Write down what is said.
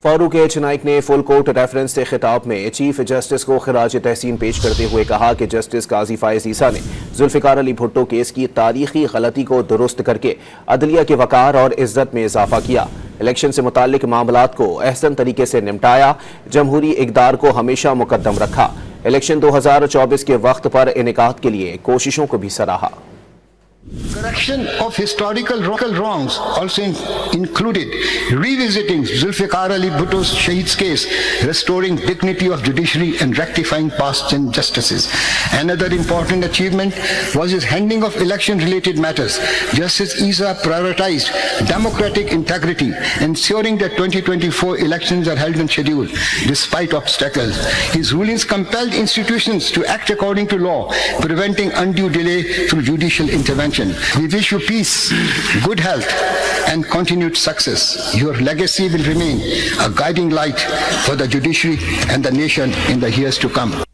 फारूक नाइक ने full court reference से खिताब में चीफ जस्टिस को खराज तहसीन पेश करते हुए कहा कि जस्टिस काजी फाएज ने जुल्फिकार अली भुट्टो केस की तारीखी गलती को दुरुस्त करके अदलिया के वकार और इज्जत में इजाफा किया। इलेक्शन से मुताल्लिक मामलात को अहसन तरीके से निपटाया, जमहूरी इक़दार को हमेशा मुकद्दम रखा। इलेक्शन 2024 के वक्त पर इनेकाद के लिए कोशिशों को भी सराहा। Correction of historical wrongs also included revisiting Zulfikar Ali Bhutto's Shahid's case, restoring dignity of judiciary and rectifying past injustices. Another important achievement was his handling of election-related matters. Justice Isa prioritized democratic integrity, ensuring that 2024 elections are held on schedule despite obstacles. His rulings compelled institutions to act according to law, preventing undue delay through judicial intervention. We wish you peace, good health, and continued success. Your legacy will remain a guiding light for the judiciary and the nation in the years to come.